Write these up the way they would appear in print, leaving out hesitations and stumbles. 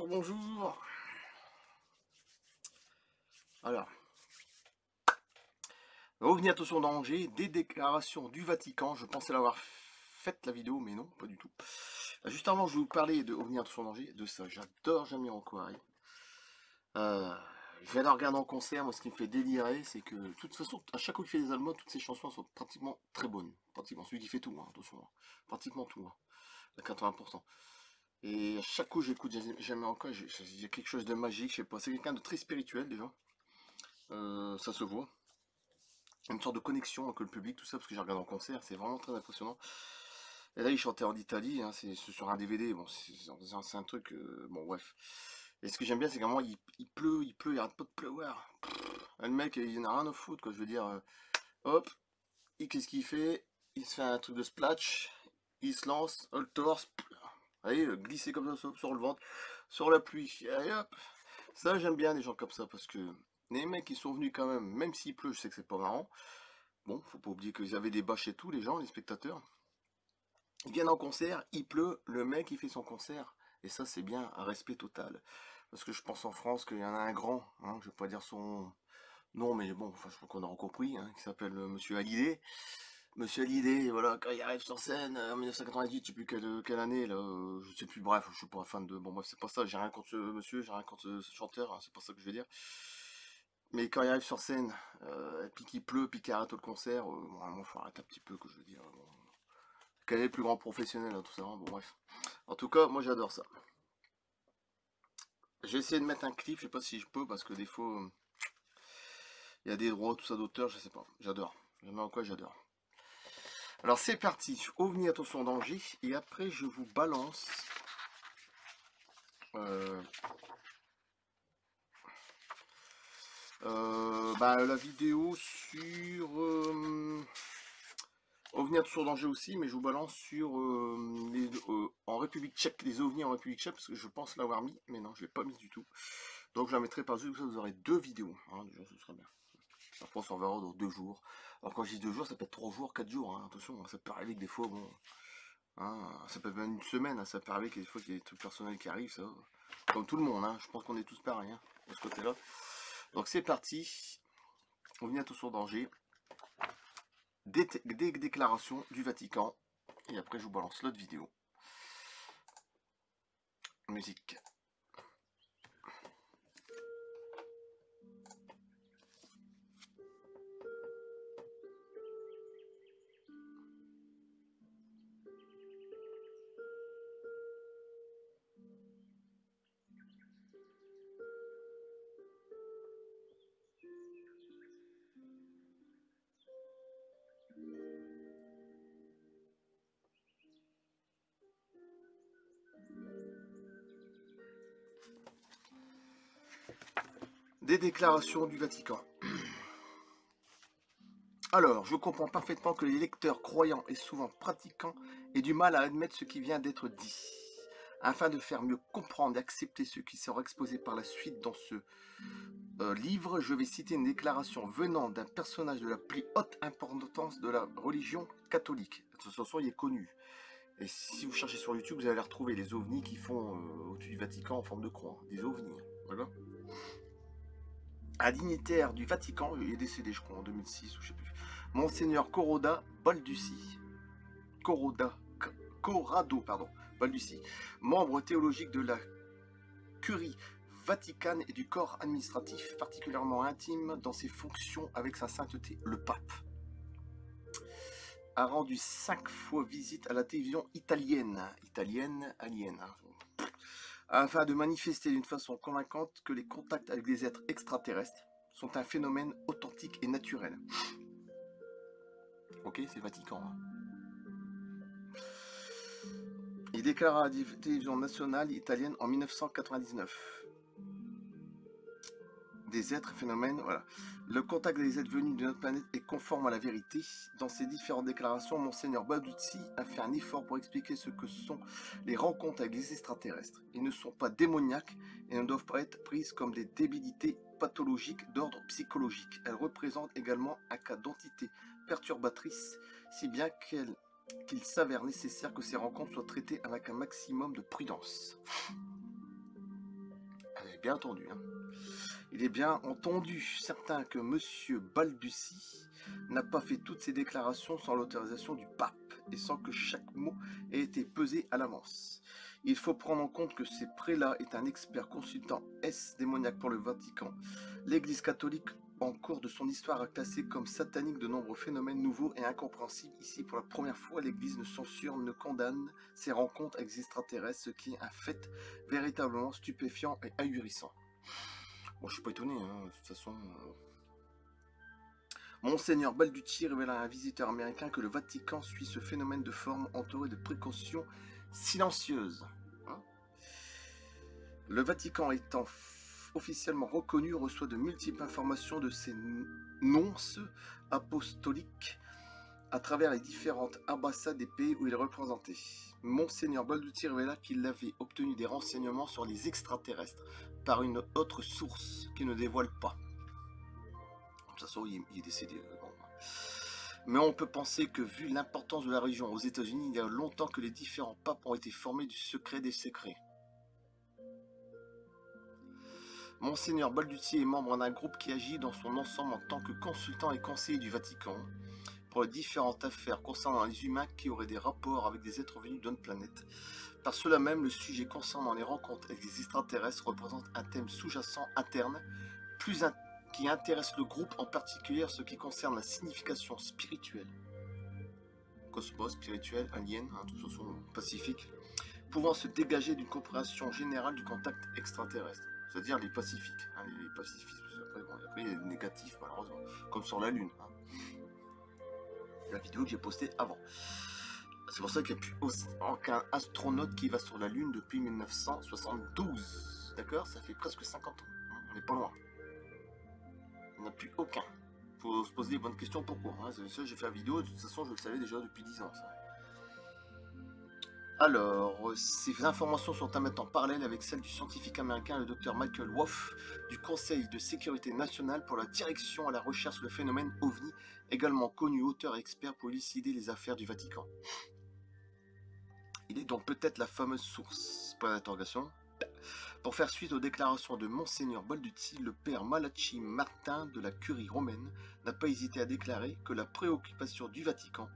bonjour. Alors, revenir attention au danger, des déclarations du Vatican. Je pensais l'avoir faite la vidéo, mais non, pas du tout. Juste avant, je vais vous parler de revenir attention au danger, de ça. J'adore Jamiroquai. Je viens de regarder en concert, moi ce qui me fait délirer, c'est que de toute façon, à chaque fois qu'il fait des albums, toutes ses chansons sont pratiquement très bonnes. Pratiquement, celui qui fait tout, hein, attention. Pratiquement tout, hein, à 80%. Et à chaque coup j'écoute Jamiroquai, il y a quelque chose de magique, je sais pas, c'est quelqu'un de très spirituel déjà. Ça se voit. Une sorte de connexion avec le public, tout ça, parce que j'ai regardé en concert, c'est vraiment très impressionnant. Et là, il chantait en Italie, hein, c'est sur un DVD, bon, c'est un truc, bon, bref. Et ce que j'aime bien, c'est qu'à il pleut, il arrête pas de pleuvoir. Le mec, il en a rien à foutre, quoi, je veux dire, hop, qu'est-ce qu'il fait? Il se fait un truc de splash, il se lance, le torse, allez, glisser comme ça sur le ventre, sur la pluie, allez hop. Ça, j'aime bien des gens comme ça, parce que les mecs, ils sont venus quand même s'il pleut, je sais que c'est pas marrant. Bon, faut pas oublier qu'ils avaient des bâches et tout, les gens, les spectateurs. Ils viennent en concert, il pleut, le mec il fait son concert. Et ça c'est bien, un respect total. Parce que je pense en France qu'il y en a un grand, hein, je vais pas dire son nom, mais bon, enfin, je crois qu'on aura compris, hein, qui s'appelle Monsieur Hallyday. Monsieur Hallyday, voilà, quand il arrive sur scène en 1998, je sais plus quelle année, là, je sais plus, bref, je suis pas fan de... Bon, bref, c'est pas ça, j'ai rien contre ce monsieur, j'ai rien contre ce chanteur, hein, c'est pas ça que je veux dire. Mais quand il arrive sur scène, puis qu'il pleut, puis qu'il arrête le concert, normalement, faut arrêter un petit peu, que je veux dire. Bon. Quel est le plus grand professionnel, hein, tout ça, hein, bon bref. En tout cas, moi j'adore ça. J'ai essayé de mettre un clip, je sais pas si je peux, parce que des fois, il y a des droits, tout ça d'auteur, je sais pas. J'adore. J'aime en quoi j'adore. Alors c'est parti, OVNI attention danger, et après je vous balance la vidéo sur OVNI attention danger aussi, mais je vous balance sur en République tchèque, les OVNI en République tchèque, parce que je pense l'avoir mis, mais non, je l'ai pas mis du tout. Donc je la mettrai par-dessus, comme ça vous aurez deux vidéos, hein, déjà ce serait bien. Après on s'en verra dans 2 jours. Alors quand je dis 2 jours, ça peut être 3 jours, 4 jours, hein, attention, ça peut arriver que des fois, bon, hein, ça peut être même une semaine, hein, ça peut arriver que des fois qu'il y a des trucs personnels qui arrivent, ça. Comme tout le monde, hein, je pense qu'on est tous pareils, hein, de ce côté-là. Donc c'est parti, on vient tous sur danger. Des déclarations du Vatican, et après je vous balance l'autre vidéo. Musique. Des déclarations du Vatican. Alors, je comprends parfaitement que les lecteurs croyants et souvent pratiquants aient du mal à admettre ce qui vient d'être dit. Afin de faire mieux comprendre et accepter ce qui sera exposé par la suite dans ce livre, je vais citer une déclaration venant d'un personnage de la plus haute importance de la religion catholique. De toute façon, il est connu. Et si vous cherchez sur YouTube, vous allez retrouver les ovnis qui font au-dessus du Vatican en forme de croix. Des ovnis, voilà. Un dignitaire du Vatican, il est décédé je crois en 2006 ou je sais plus, Monseigneur Corrado, Baldussi, membre théologique de la curie vaticane et du corps administratif particulièrement intime dans ses fonctions avec sa sainteté, le pape, a rendu 5 fois visite à la télévision italienne, alienne, hein, afin de manifester d'une façon convaincante que les contacts avec des êtres extraterrestres sont un phénomène authentique et naturel. Ok, c'est Vatican. Hein. Il déclara à la télévision nationale italienne en 1999. Des êtres, phénomènes, voilà. Le contact des êtres venus de notre planète est conforme à la vérité. Dans ses différentes déclarations, Monseigneur Baldussi a fait un effort pour expliquer ce que sont les rencontres avec les extraterrestres. Ils ne sont pas démoniaques et ne doivent pas être prises comme des débilités pathologiques d'ordre psychologique. Elles représentent également un cas d'entité perturbatrice, si bien qu'il s'avère nécessaire que ces rencontres soient traitées avec un maximum de prudence. est bien entendu. Hein. Il est bien entendu certain que Monsieur Balducci n'a pas fait toutes ces déclarations sans l'autorisation du pape et sans que chaque mot ait été pesé à l'avance. Il faut prendre en compte que ce prélat est un expert consultant démoniaque pour le Vatican. L'Église catholique, en cours de son histoire, a classé comme satanique de nombreux phénomènes nouveaux et incompréhensibles. Ici, pour la première fois, l'Église ne censure, ne condamne ces rencontres avec les extraterrestres, ce qui est un fait véritablement stupéfiant et ahurissant. Bon, je suis pas étonné, hein, de toute façon. Monseigneur Balducci révéla à un visiteur américain que le Vatican suit ce phénomène de forme entouré de précautions silencieuses. Hein. Le Vatican étant officiellement reconnu reçoit de multiples informations de ses nonces apostoliques à travers les différentes ambassades des pays où il est représenté. Monseigneur Balducci révéla qu'il avait obtenu des renseignements sur les extraterrestres par une autre source qui ne dévoile pas. De toute façon, il est décédé. Bon. Mais on peut penser que, vu l'importance de la région aux États-Unis, il y a longtemps que les différents papes ont été formés du secret des secrets. Monseigneur Balducci est membre d'un groupe qui agit dans son ensemble en tant que consultant et conseiller du Vatican pour les différentes affaires concernant les humains qui auraient des rapports avec des êtres venus d'une planète. Par cela même, le sujet concernant les rencontres avec les extraterrestres représente un thème sous-jacent interne, qui intéresse le groupe, en particulier ce qui concerne la signification spirituelle, cosmos, spirituel, alien, de toute façon pacifique, pouvant se dégager d'une compréhension générale du contact extraterrestre, c'est-à-dire les pacifiques. Les pacifiques, après il y a des négatifs malheureusement, comme sur la Lune. La vidéo que j'ai postée avant. C'est pour ça qu'il n'y a plus aucun astronaute qui va sur la Lune depuis 1972. D'accord? Ça fait presque 50 ans. On n'est pas loin. Il n'y en a plus aucun. Il faut se poser les bonnes questions pourquoi. C'est ça, j'ai fait la vidéo, de toute façon je le savais déjà depuis 10 ans. Ça. Alors, ces informations sont à mettre en parallèle avec celles du scientifique américain, le Dr Michael Wolff, du Conseil de sécurité nationale pour la direction à la recherche sur le phénomène OVNI, également connu auteur et expert pour élucider les affaires du Vatican. Il est donc peut-être la fameuse source, point d'interrogation. Pour faire suite aux déclarations de Monseigneur Balducci, le père Malachi Martin de la Curie romaine n'a pas hésité à déclarer que la préoccupation du Vatican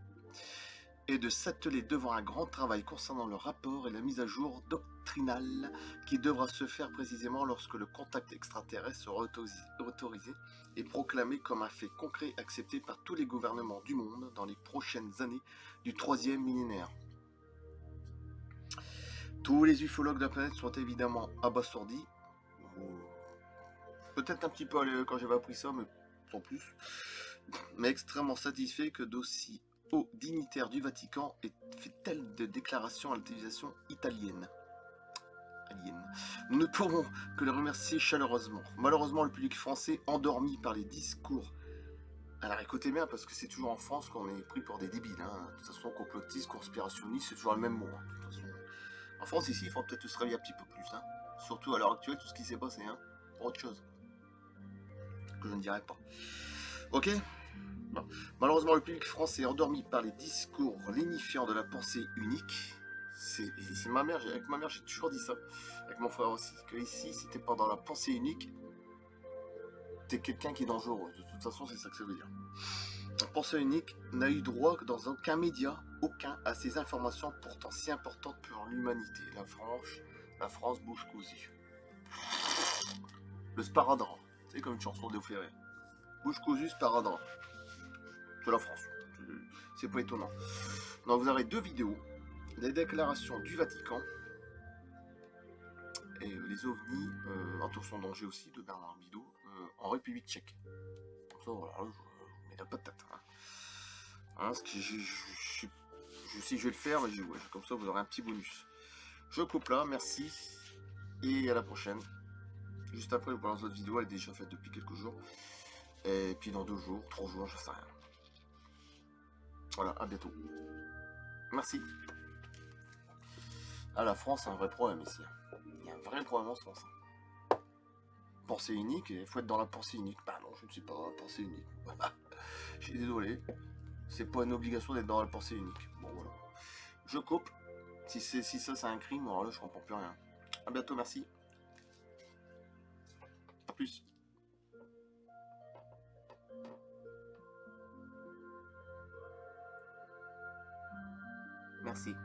est de s'atteler devant un grand travail concernant le rapport et la mise à jour doctrinale qui devra se faire précisément lorsque le contact extraterrestre sera autorisé et proclamé comme un fait concret accepté par tous les gouvernements du monde dans les prochaines années du 3e millénaire. Tous les ufologues de la planète sont évidemment abasourdis. Peut-être un petit peu quand j'avais appris ça, mais sans plus. Mais extrêmement satisfait que d'aussi hauts dignitaires du Vatican aient fait telle de déclarations à la télévision italienne. Nous ne pourrons que le remercier chaleureusement. Malheureusement, le public français, endormi par les discours. Alors écoutez bien, parce que c'est toujours en France qu'on est pris pour des débiles. De toute façon, complotiste, conspirationniste, c'est toujours le même mot. De toute façon. En France, ici, il faut peut-être se réveiller un petit peu plus. Surtout à l'heure actuelle, tout ce qui s'est passé. Pour autre chose. Que je ne dirai pas. Ok. Bon. Malheureusement, le public français est endormi par les discours lénifiants de la pensée unique. C'est ma mère, avec ma mère, j'ai toujours dit ça. Avec mon frère aussi. Que ici, si t'es pas dans la pensée unique, t'es quelqu'un qui est dangereux. De toute façon, c'est ça que ça veut dire. La pensée unique n'a eu droit dans aucun média, aucun, à ces informations pourtant si importantes pour l'humanité. La France bouche cousue. Le sparadrap, c'est comme une chanson de Léo Ferré. Bouche cousue, sparadrap. C'est la France. C'est pas étonnant. Donc vous aurez deux vidéos. Les déclarations du Vatican et les ovnis, attention danger aussi, de Bernard Bidot, en République tchèque. Ça, voilà, je mets la patate. Si je vais le faire, mais comme ça vous aurez un petit bonus. Je coupe là, merci, et à la prochaine. Juste après, je vous balance l'autre vidéo, elle est déjà faite depuis quelques jours. Et puis dans 2 jours, 3 jours, je sais rien. Voilà, à bientôt. Merci. La France a un vrai problème ici. Il y a un vrai problème en France. Pensée unique, il faut être dans la pensée unique. Bah non, je ne suis pas dans la pensée unique. Je suis désolé. C'est pas une obligation d'être dans la pensée unique. Bon, voilà. Je coupe. Si ça, c'est un crime, alors là, je comprends plus rien. À bientôt, merci. A plus. Merci.